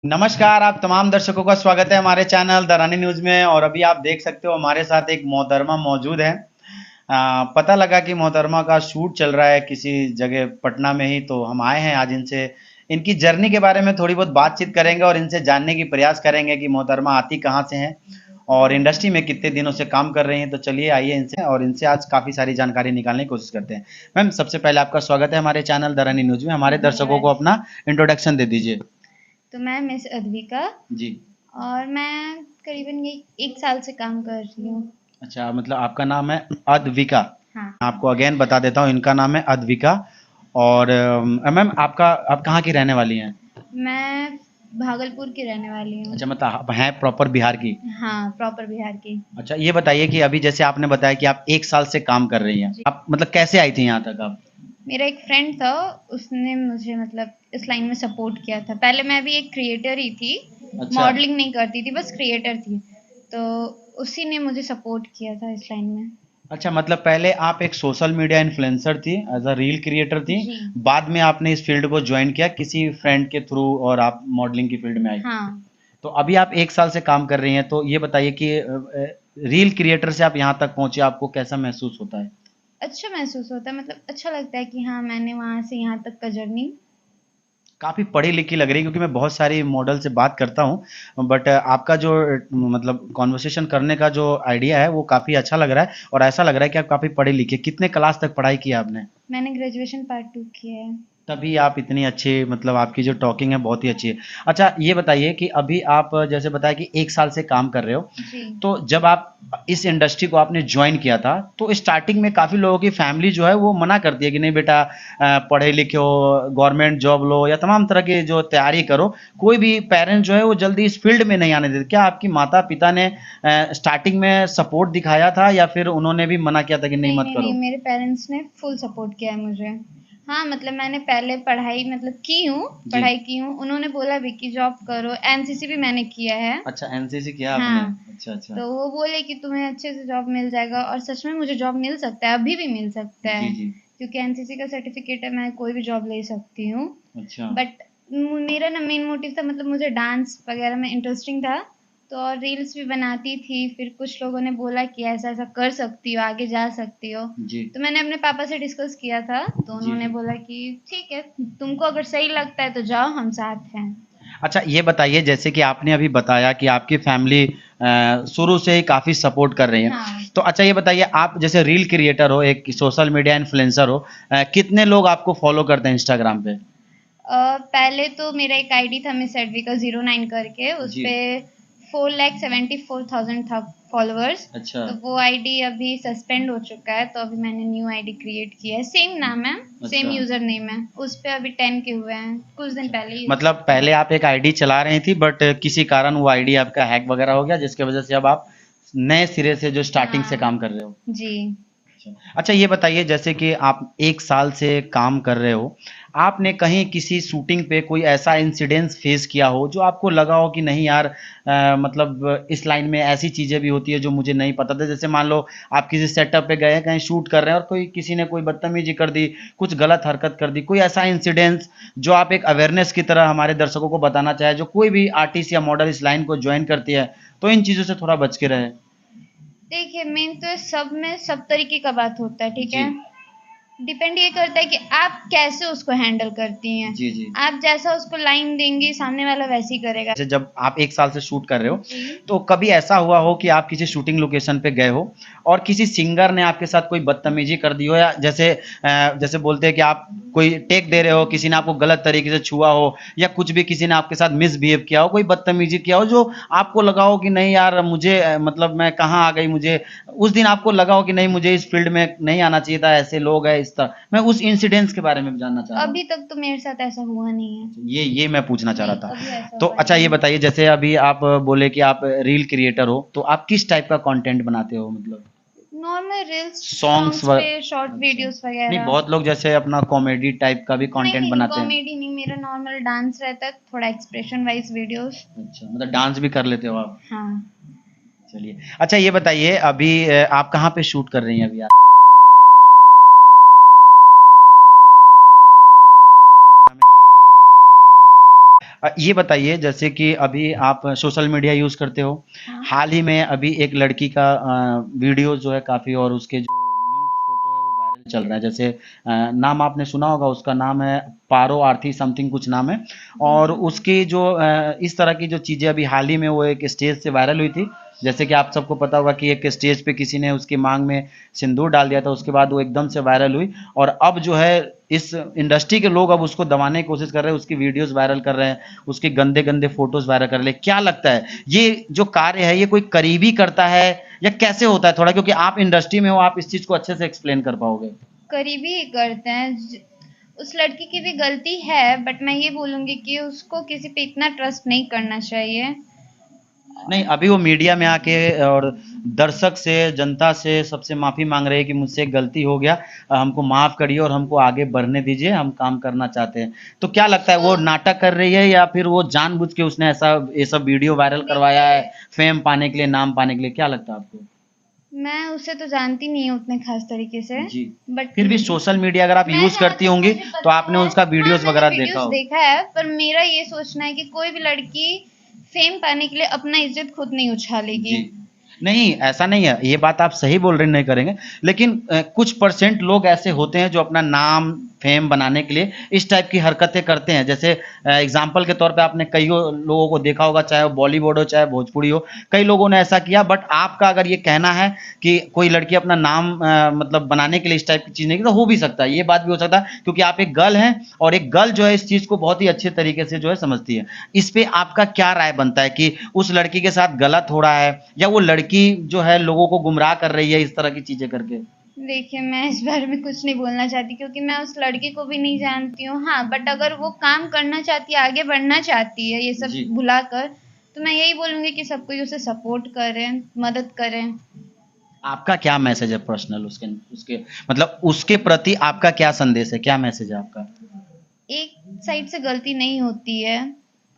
नमस्कार, आप तमाम दर्शकों का स्वागत है हमारे चैनल द रानी न्यूज़ में। और अभी आप देख सकते हो हमारे साथ एक मोहतरमा मौजूद है। पता लगा कि मोहतरमा का शूट चल रहा है किसी जगह पटना में ही, तो हम आए हैं आज इनसे इनकी जर्नी के बारे में थोड़ी बहुत बातचीत करेंगे और इनसे जानने की प्रयास करेंगे कि मोहतरमा आती कहाँ से हैं और इंडस्ट्री में कितने दिनों से काम कर रही हैं। तो चलिए आइए इनसे और इनसे आज काफ़ी सारी जानकारी निकालने की कोशिश करते हैं। मैम, सबसे पहले आपका स्वागत है हमारे चैनल द रानी न्यूज़ में। हमारे दर्शकों को अपना इंट्रोडक्शन दे दीजिए। तो मैं मिस अद्विका जी। और मैं करीबन ये 1 साल से काम कर रही हूँ। अच्छा, मतलब आपका नाम है अद्विका। हाँ। आपको अगेन बता देता हूँ, इनका नाम है अद्विका। और मैम, आप कहाँ की रहने वाली हैं? मैं भागलपुर की रहने वाली हूँ। अच्छा, मतलब आप हैं प्रॉपर बिहार की? हाँ, प्रॉपर बिहार की। अच्छा, ये बताइए कि अभी जैसे आपने बताया कि आप 1 साल से काम कर रही हैं, जी। आप मतलब कैसे आई थी यहाँ तक आप? मेरा एक फ्रेंड था, उसने मुझे मतलब इस लाइन में सपोर्ट किया था। पहले मैं भी एक क्रिएटर ही थी, अच्छा। मॉडलिंग नहीं करती थी, बस क्रिएटर थी। तो उसी ने मुझे सपोर्ट किया था इस लाइन में। अच्छा, मतलब पहले आप एक सोशल मीडिया इन्फ्लुएंसर थी, एज अ रील क्रिएटर थी। जी। बाद में आपने इस फील्ड को ज्वाइन किया किसी फ्रेंड के थ्रू और आप मॉडलिंग की फील्ड में आई। हाँ। तो अभी आप 1 साल से काम कर रही हैं, तो ये बताइए कि रील क्रिएटर से आप यहाँ तक पहुँचे, आपको कैसा महसूस होता है? अच्छा महसूस होता है, मतलब अच्छा लगता है कि हाँ, मैंने वहाँ से यहाँ तक का जर्नी। काफ़ी पढ़ी लिखी लग रही है, क्योंकि मैं बहुत सारी मॉडल से बात करता हूँ, बट आपका जो मतलब कॉन्वर्सेशन करने का जो आइडिया है वो काफ़ी अच्छा लग रहा है और ऐसा लग रहा है कि आप काफ़ी पढ़े लिखे। कितने क्लास तक पढ़ाई की आपने? मैंने ग्रेजुएशन पार्ट 2 किया है। तभी आप इतनी अच्छी, मतलब आपकी जो टॉकिंग है बहुत ही अच्छी है। अच्छा, ये बताइए कि अभी आप जैसे बताया कि 1 साल से काम कर रहे हो, जी। तो जब आप इस इंडस्ट्री को आपने ज्वाइन किया था, तो स्टार्टिंग में काफ़ी लोगों की फैमिली जो है वो मना करती है कि नहीं बेटा, पढ़े लिखे हो, गवर्नमेंट जॉब लो या तमाम तरह की जो तैयारी करो। कोई भी पेरेंट जो है वो जल्दी इस फील्ड में नहीं आने देते। क्या आपकी माता पिता ने स्टार्टिंग में सपोर्ट दिखाया था या फिर उन्होंने भी मना किया था कि नहीं नहीं, मत नहीं, नहीं, करो? मेरे पेरेंट्स ने फुल सपोर्ट किया है मुझे। हाँ, मतलब मैंने पहले पढ़ाई मतलब की हूँ, जी। पढ़ाई की हूँ। उन्होंने बोला भी कि जॉब करो, एनसीसी भी मैंने किया है। अच्छा, एनसीसी किया आपने? हाँ, अच्छा, अच्छा। तो वो बोले कि तुम्हें अच्छे से जॉब मिल जाएगा और सच में मुझे जॉब मिल सकता है, अभी भी मिल सकता जी, है। जी। क्योंकि एनसीसी का सर्टिफिकेट है, मैं कोई भी जॉब ले सकती हूँ। अच्छा। बट मेरा ना मेन मोटिव था, मतलब मुझे डांस वगैरह में इंटरेस्टिंग था। तो और रील्स भी बनाती थी। फिर कुछ लोगों ने बोला कि ऐसा ऐसा कर सकती हो, आगे जा सकती हो। जी। तो मैंने अपने पापा से डिस्कस किया था, तो जी, उन्होंने जी। बोला कि ठीक है, तुमको अगर सही लगता है तो जाओ, हम साथ हैं। अच्छा, ये बताइए जैसे कि आपने अभी बताया कि आपकी फैमिली शुरू से ही काफ़ी सपोर्ट कर रही है। हाँ। तो अच्छा, ये बताइए, आप जैसे रील क्रिएटर हो, एक सोशल मीडिया इन्फ्लुएंसर हो, कितने लोग आपको फॉलो करते हैं इंस्टाग्राम पे? पहले तो मेरा एक आईडी था मिस एडविका 09 करके, उस जी। पे 4,74,000 था फॉलोअर्स। अच्छा। तो वो आईडी अभी सस्पेंड हो चुका है, तो अभी मैंने न्यू आईडी क्रिएट किया है, सेम नाम है, सेम अच्छा। यूजर नेम है। उस पे अभी 10 के हुए हैं, कुछ दिन अच्छा, पहले ही। मतलब पहले आप एक आईडी चला रही थी, बट किसी कारण वो आईडी आपका हैक वगैरह हो गया, जिसकी वजह से अब आप नए सिरे से जो स्टार्टिंग से हाँ। काम कर रहे हो। जी। अच्छा, ये बताइए जैसे कि आप 1 साल से काम कर रहे हो, आपने कहीं किसी शूटिंग पे कोई ऐसा इंसिडेंस फेस किया हो जो आपको लगा हो कि नहीं यार, मतलब इस लाइन में ऐसी चीज़ें भी होती है जो मुझे नहीं पता था। जैसे मान लो आप किसी सेटअप पे गए हैं, कहीं शूट कर रहे हैं और कोई किसी ने कोई बदतमीजी कर दी, कुछ गलत हरकत कर दी, कोई ऐसा इंसिडेंस जो आप एक अवेयरनेस की तरह हमारे दर्शकों को बताना चाहे, जो कोई भी आर्टिस्ट या मॉडल इस लाइन को ज्वाइन करती है तो इन चीज़ों से थोड़ा बच के रहे? देखिए, मेन तो सब में सब तरीके का बात होता है, ठीक जी। है। डिपेंड ये करता है कि आप कैसे उसको हैंडल करती हैं। जी, जी। आप जैसा उसको लाइन देंगी, सामने वाला वैसे ही करेगा। जैसे जब आप 1 साल से शूट कर रहे हो, जी। तो कभी ऐसा हुआ हो कि आप किसी शूटिंग लोकेशन पे गए हो और किसी सिंगर ने आपके साथ कोई बदतमीजी कर दी हो, या जैसे जैसे बोलते हैं कि आप कोई टेक दे रहे हो, किसी ने आपको गलत तरीके से छुआ हो या कुछ भी किसी ने आपके साथ मिसबिहेव किया हो, कोई बदतमीजी किया हो जो आपको लगा हो कि नहीं यार मुझे मतलब मैं कहाँ आ गई, मुझे उस दिन आपको लगा हो कि नहीं मुझे इस फील्ड में नहीं आना चाहिए था, ऐसे लोग हैं इस तरह। मैं उस इंसिडेंट्स के बारे में जानना चाह रहा हूँ। अभी तक तो मेरे साथ ऐसा हुआ नहीं है। ये मैं पूछना चाह रहा नहीं, था। अभी ऐसा तो हुआ अच्छा, नहीं ये है। बताइए जैसे अभी आप बोले कि आप रील क्रिएटर हो, तो आप किस टाइप का कंटेंट बनाते हो, मतलब नॉर्मल रील्स, सॉन्ग्स सॉन्ग्स व पे शॉर्ट अच्छा। वीडियोस नहीं, वगैरह। बहुत लोग जैसे अपना कॉमेडी टाइप का भी नहीं, कंटेंट नहीं, नहीं, बनाते हैं। कॉमेडी नहीं, मेरा नॉर्मल डांस रहता है, थोड़ा एक्सप्रेशन वाइज वीडियोस। अच्छा, मतलब डांस भी कर लेते हो आप? हाँ। चलिए, अच्छा ये बताइए अभी आप कहाँ पे शूट कर रही हैं अभी आप? अभी मैं विश्वनाथ सिनेमा हॉल से कर रही हूँ, पटना में, पटना में शूट कर रही हैं। दरिया। जी। ये बताइए जैसे कि अभी आप सोशल मीडिया यूज़ करते हो, हाँ। हाल ही में अभी एक लड़की का वीडियो जो है काफ़ी, और उसके जो न्यूड फोटो है वो वायरल चल रहा है। जैसे नाम आपने सुना होगा, उसका नाम है पारो आरती समथिंग कुछ नाम है। और उसकी जो इस तरह की जो चीज़ें अभी हाल ही में वो एक स्टेज से वायरल हुई थी। जैसे कि आप सबको पता होगा कि एक स्टेज पे किसी ने उसकी मांग में सिंदूर डाल दिया था, उसके बाद वो एकदम से वायरल हुई। और अब जो है इस इंडस्ट्री के लोग अब उसको दबाने की कोशिश कर रहे हैं, उसकी वीडियोस वायरल कर रहे हैं, उसके गंदे गंदे फोटोज वायरल कर रहे हैं। क्या लगता है ये जो कार्य है ये कोई करीबी करता है या कैसे होता है? थोड़ा, क्योंकि आप इंडस्ट्री में हो, आप इस चीज को अच्छे से एक्सप्लेन कर पाओगे। करीबी ही करते हैं। उस लड़की की भी गलती है, बट मैं ये बोलूंगी कि उसको किसी पे इतना ट्रस्ट नहीं करना चाहिए। नहीं, अभी वो मीडिया में आके और दर्शक से, जनता से सबसे माफी मांग रहे हैं कि मुझसे एक गलती हो गया, हमको माफ करिए और हमको आगे बढ़ने दीजिए, हम काम करना चाहते हैं। तो क्या लगता है, वो नाटक कर रही है या फिर वो जानबूझ के उसने ऐसा ये सब वीडियो वायरल करवाया है, फेम पाने के लिए, नाम पाने के लिए? क्या लगता है आपको? मैं उसे तो जानती नहीं हूँ उतने खास तरीके से, जी। बट फिर भी सोशल मीडिया अगर आप मैं यूज जहाँ करती तक होंगी मुझे तो पता आपने है, उसका हाँ वीडियोस मैंने वगैरह देखा वीडियोस होगा। देखा है, पर मेरा ये सोचना है कि कोई भी लड़की फेम पाने के लिए अपना इज्जत खुद नहीं उछालेगी। जी। नहीं, ऐसा नहीं है, ये बात आप सही बोल रहे हैं, नहीं करेंगे। लेकिन कुछ परसेंट लोग ऐसे होते हैं जो अपना नाम, फेम बनाने के लिए इस टाइप की हरकतें करते हैं। जैसे एग्ज़ाम्पल के तौर पे आपने कइयों लोगों को देखा होगा, चाहे वो बॉलीवुड हो, चाहे भोजपुरी हो, कई लोगों ने ऐसा किया। बट आपका अगर ये कहना है कि कोई लड़की अपना नाम मतलब बनाने के लिए इस टाइप की चीज़ नहीं की, तो हो भी सकता है, ये बात भी हो सकता है, क्योंकि आप एक गर्ल हैं और एक गर्ल जो है इस चीज़ को बहुत ही अच्छे तरीके से जो है समझती है। इस पे आपका क्या राय बनता है कि उस लड़की के साथ गलत हो रहा है या वो लड़की जो है लोगों को गुमराह कर रही है इस तरह की चीजें करके? देखिए, मैं इस बारे में कुछ नहीं बोलना चाहती क्योंकि मैं उस लड़की को भी नहीं जानती हूँ। हाँ, बट अगर वो काम करना चाहती है, आगे बढ़ना चाहती है ये सब जी। भुलाकर, तो मैं यही बोलूँगी कि सब कोई उसे सपोर्ट करें, मदद करें। आपका क्या मैसेज है पर्सनल उसके उसके मतलब उसके प्रति आपका क्या संदेश है, क्या मैसेज है आपका? एक साइड से गलती नहीं होती है।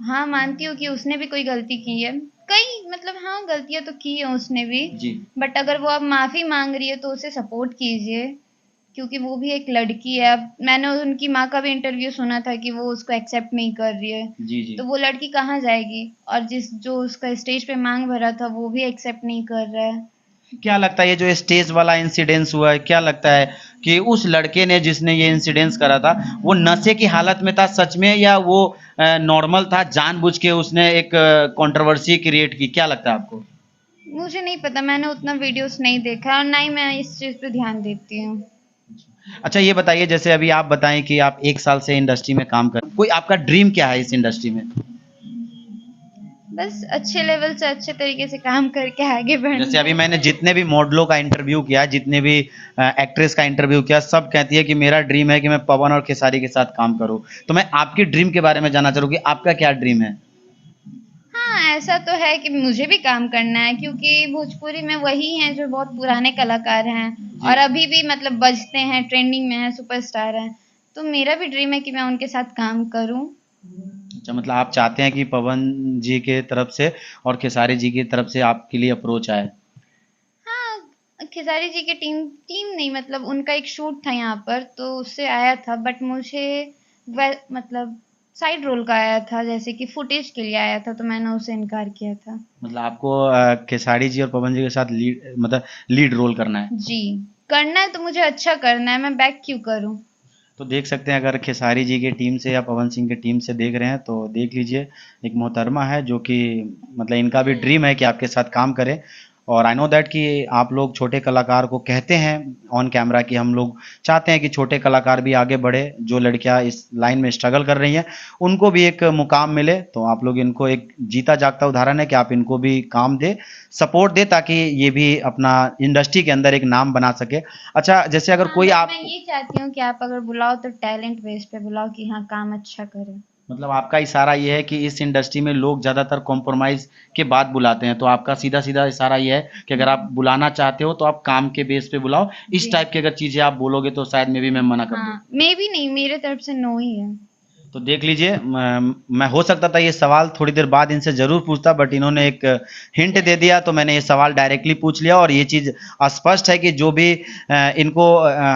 हाँ, मानती हूँ कि उसने भी कोई गलती की है। कई मतलब हाँ, गलतियाँ तो की हैं उसने भी, जी। बट अगर वो अब माफ़ी माँग रही है तो उसे सपोर्ट कीजिए, क्योंकि वो भी एक लड़की है। अब मैंने उनकी माँ का भी इंटरव्यू सुना था कि वो उसको एक्सेप्ट नहीं कर रही है, जी। जी। तो वो लड़की कहाँ जाएगी? और जिस जो उसका स्टेज पे माँग भरा था, वो भी एक्सेप्ट नहीं कर रहा है। क्या लगता है ये जो स्टेज वाला इंसिडेंस हुआ है, क्या लगता है कि उस लड़के ने जिसने ये इंसिडेंस करा था वो नशे की हालत में था सच में, या वो नॉर्मल था, जानबूझ के उसने एक कंट्रोवर्सी क्रिएट की? क्या लगता है आपको? मुझे नहीं पता, मैंने उतना वीडियोस नहीं देखा और ना ही मैं इस चीज़ पे ध्यान देती हूँ। अच्छा, ये बताइए जैसे अभी आप बताएं कि आप 1 साल से इंडस्ट्री में काम कर, कोई आपका ड्रीम क्या है इस इंडस्ट्री में? बस अच्छे लेवल से अच्छे तरीके से काम करके आगे जैसे बढ़ना अभी है। मैंने जितने भी मॉडलों का इंटरव्यू किया, जितने भी एक्ट्रेस का इंटरव्यू किया, सब कहती है कि मेरा ड्रीम है कि मैं पवन और खेसारी के साथ काम करूं। तो मैं आपकी ड्रीम के बारे में जानना चाहूँ कि आपका क्या ड्रीम है? हाँ, ऐसा तो है कि मुझे भी काम करना है क्योंकि भोजपुरी में वही हैं जो बहुत पुराने कलाकार हैं जी। और अभी भी मतलब बजते हैं, ट्रेंडिंग में हैं, सुपरस्टार हैं। तो मेरा भी ड्रीम है कि मैं उनके साथ काम करूँ। अच्छा, मतलब आप चाहते हैं कि पवन जी के तरफ से और खेसारी जी की तरफ से आपके लिए अप्रोच आए? हाँ, खेसारी जी की टीम टीम नहीं मतलब उनका एक शूट था यहाँ पर तो उससे आया था, बट मुझे मतलब साइड रोल का आया था, जैसे कि फुटेज के लिए आया था, तो मैंने उसे इनकार किया था। मतलब आपको खेसारी जी और पवन जी के साथ लीड, मतलब लीड रोल करना है? जी, करना है तो मुझे अच्छा करना है, मैं बैक क्यों करूँ? तो देख सकते हैं, अगर खेसारी जी की टीम से या पवन सिंह की टीम से देख रहे हैं तो देख लीजिए, एक मोहतरमा है जो कि मतलब इनका भी ड्रीम है कि आपके साथ काम करें। और आई नो दैट कि आप लोग छोटे कलाकार को कहते हैं ऑन कैमरा कि हम लोग चाहते हैं कि छोटे कलाकार भी आगे बढ़े, जो लड़कियां इस लाइन में स्ट्रगल कर रही हैं उनको भी एक मुकाम मिले। तो आप लोग इनको एक जीता जागता उदाहरण है कि आप इनको भी काम दे, सपोर्ट दे, ताकि ये भी अपना इंडस्ट्री के अंदर एक नाम बना सके। अच्छा, जैसे अगर हाँ, कोई बट आप, मैं ये चाहती हूँ कि आप अगर बुलाओ तो टैलेंट बेस पे बुलाओ कि हाँ, काम अच्छा करें। मतलब आपका इशारा ये है कि इस इंडस्ट्री में लोग ज़्यादातर कॉम्प्रोमाइज़ के बाद बुलाते हैं, तो आपका सीधा सीधा इशारा ये है कि अगर आप बुलाना चाहते हो तो आप काम के बेस पे बुलाओ। इस जी। टाइप की अगर चीज़ें आप बोलोगे तो शायद मे भी मैं मना कर दूँ। हाँ, मे भी नहीं, मेरे तरफ से नो ही है। तो देख लीजिए, मैं हो सकता था ये सवाल थोड़ी देर बाद इनसे जरूर पूछता, बट इन्होंने एक हिंट दे दिया तो मैंने ये सवाल डायरेक्टली पूछ लिया। और ये चीज़ स्पष्ट है कि जो भी इनको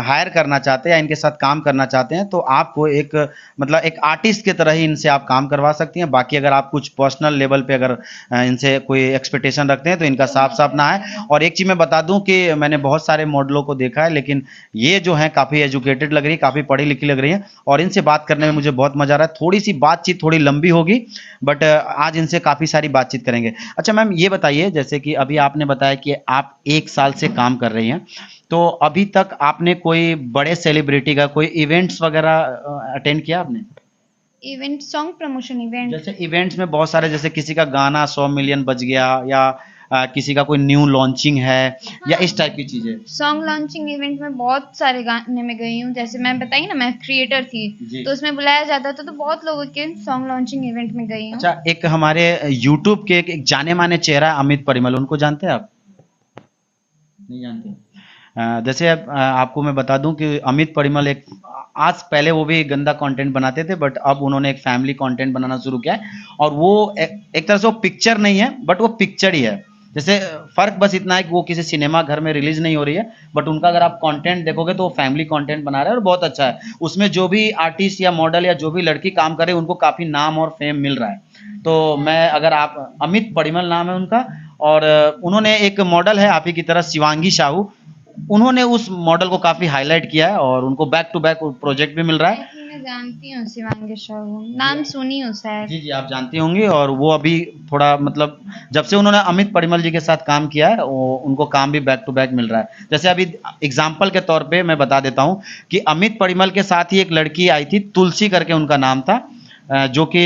हायर करना चाहते हैं या इनके साथ काम करना चाहते हैं तो आपको एक मतलब एक आर्टिस्ट की तरह ही इनसे आप काम करवा सकती हैं। बाकी अगर आप कुछ पर्सनल लेवल पे अगर इनसे कोई एक्सपेक्टेशन रखते हैं तो इनका साफ साफ ना है। और एक चीज़ मैं बता दूं कि मैंने बहुत सारे मॉडलों को देखा है, लेकिन ये जो है काफ़ी एजुकेटेड लग रही है, काफ़ी पढ़ी लिखी लग रही है, और इनसे बात करने में मुझे बहुत मजा आ रहा है। थोड़ी सी बातचीत थोड़ी लंबी होगी, बट आज इनसे काफ़ी सारी बातचीत करेंगे। अच्छा मैम, ये बताइए, जैसे कि अभी आपने बताया कि आप 1 साल से काम कर रही हैं, तो अभी तक आपने कोई बड़े सेलिब्रिटी का कोई इवेंट्स वगैरह अटेंड किया आपने? Event, song promotion event. जैसे इवेंट्स में बहुत सारे, जैसे किसी का गाना 100 मिलियन बज गया, या किसी का कोई न्यू लॉन्चिंग है, या इस टाइप की चीजें। सॉन्ग लॉन्चिंग इवेंट में बहुत सारे गाने में गई हूँ। जैसे मैं बताई ना, मैं क्रिएटर थी, जी। तो उसमें बुलाया जाता था, तो बहुत लोगों के सॉन्ग लॉन्चिंग इवेंट में गई हूँ। अच्छा, एक हमारे यूट्यूब के एक जाने माने चेहरा है, अमित परिमल, उनको जानते हैं आप? नहीं जानते? जैसे आपको मैं बता दूं कि अमित परिमल एक, आज पहले वो भी गंदा कंटेंट बनाते थे, बट अब उन्होंने एक फैमिली कंटेंट बनाना शुरू किया है। और वो एक तरह से वो पिक्चर नहीं है, बट वो पिक्चर ही है। जैसे फर्क बस इतना है कि वो किसी सिनेमा घर में रिलीज नहीं हो रही है, बट उनका अगर आप कंटेंट देखोगे तो वो फैमिली कंटेंट बना रहे हैं और बहुत अच्छा है। उसमें जो भी आर्टिस्ट या मॉडल या जो भी लड़की काम करे उनको काफी नाम और फेम मिल रहा है। तो मैं, अगर आप, अमित परिमल नाम है उनका, और उन्होंने एक मॉडल है आप ही की तरह, शिवांगी साहू, उन्होंने उस मॉडल को काफी हाईलाइट किया है और उनको बैक टू बैक प्रोजेक्ट भी मिल रहा है। मैं जानती हूँ शिवांगी साहू, नाम सुनी हूँ शायद। जी जी, आप जानती होंगी। और वो अभी थोड़ा मतलब जब से उन्होंने अमित परिमल जी के साथ काम किया है, वो उनको काम भी बैक टू बैक मिल रहा है। जैसे अभी एग्जाम्पल के तौर पे मैं बता देता हूँ कि अमित परिमल के साथ ही एक लड़की आई थी, तुलसी करके उनका नाम था, जो कि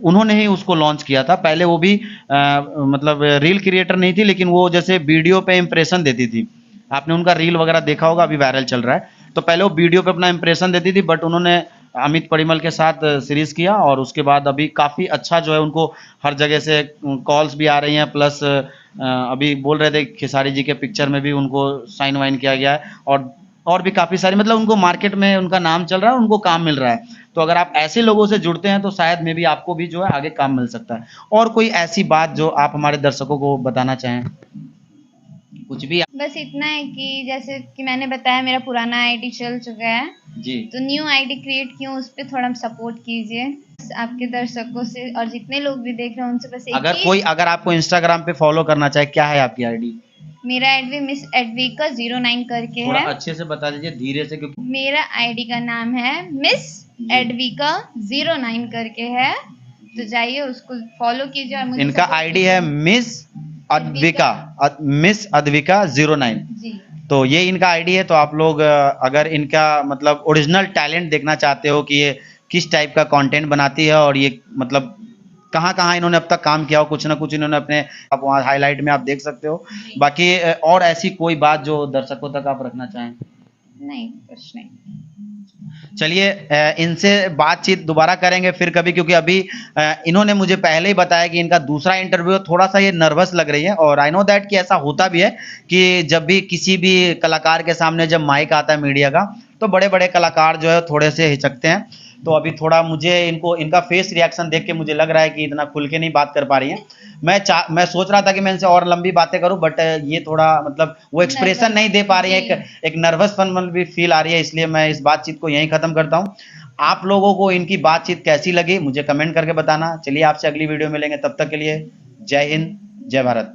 उन्होंने ही उसको लॉन्च किया था। पहले वो भी मतलब रील क्रिएटर नहीं थी, लेकिन वो जैसे वीडियो पे इंप्रेशन देती थी। आपने उनका रील वगैरह देखा होगा, अभी वायरल चल रहा है। तो पहले वो वीडियो पे अपना इंप्रेशन देती थी, बट उन्होंने अमित परिमल के साथ सीरीज किया, और उसके बाद अभी काफ़ी अच्छा जो है उनको हर जगह से कॉल्स भी आ रही हैं। प्लस अभी बोल रहे थे खेसारी जी के पिक्चर में भी उनको साइन वाइन किया गया है, और भी काफ़ी सारी, मतलब उनको मार्केट में उनका नाम चल रहा है, उनको काम मिल रहा है। तो अगर आप ऐसे लोगों से जुड़ते हैं तो शायद में भी आपको भी जो है आगे काम मिल सकता है। और कोई ऐसी बात जो आप हमारे दर्शकों को बताना चाहें, कुछ भी? बस इतना है कि जैसे कि मैंने बताया, मेरा पुराना आईडी चल चुका है जी। तो न्यू आईडी क्रिएट की हूँ, उस पर थोड़ा सपोर्ट कीजिए आपके दर्शकों से, और जितने लोग भी देख रहे हैं उनसे बस एक ही। अगर आपको इंस्टाग्राम पे फॉलो करना चाहे, क्या है आपकी आईडी? मेरा आईडी मिस एडविका 09 करके थोड़ा है। अच्छे से बता दीजिए, धीरे से, क्योंकि मेरा आईडी का नाम है मिस एडविका 09 करके है, तो जाइए उसको फॉलो कीजिए और मुझे इनका आईडी है मिस अद्विका, मिस अद्विका 09। जी। तो ये इनका आईडी है। तो आप लोग अगर इनका मतलब ओरिजिनल टैलेंट देखना चाहते हो कि ये किस टाइप का कंटेंट बनाती है, और ये मतलब कहाँ कहाँ इन्होंने अब तक काम किया हो, कुछ ना कुछ इन्होंने अपने, आप वहाँ हाईलाइट में आप देख सकते हो। बाकी और ऐसी कोई बात जो दर्शकों तक आप रखना चाहें? नहीं, कुछ नहीं। चलिए, इनसे बातचीत दोबारा करेंगे फिर कभी, क्योंकि अभी इन्होंने मुझे पहले ही बताया कि इनका दूसरा इंटरव्यू है, थोड़ा सा ये नर्वस लग रही है। और आई नो दैट कि ऐसा होता भी है कि जब भी किसी भी कलाकार के सामने जब माइक आता है मीडिया का, तो बड़े बड़े कलाकार जो है थोड़े से हिचकते हैं। तो अभी थोड़ा मुझे इनका फेस रिएक्शन देख के मुझे लग रहा है कि इतना खुल के नहीं बात कर पा रही हैं। मैं सोच रहा था कि मैं इनसे और लंबी बातें करूं, बट ये थोड़ा मतलब वो एक्सप्रेशन नहीं दे पा रही है, एक नर्वसपन भी फील आ रही है। इसलिए मैं इस बातचीत को यहीं खत्म करता हूं। आप लोगों को इनकी बातचीत कैसी लगी मुझे कमेंट करके बताना। चलिए, आपसे अगली वीडियो मिलेंगे, तब तक के लिए जय हिंद, जय भारत।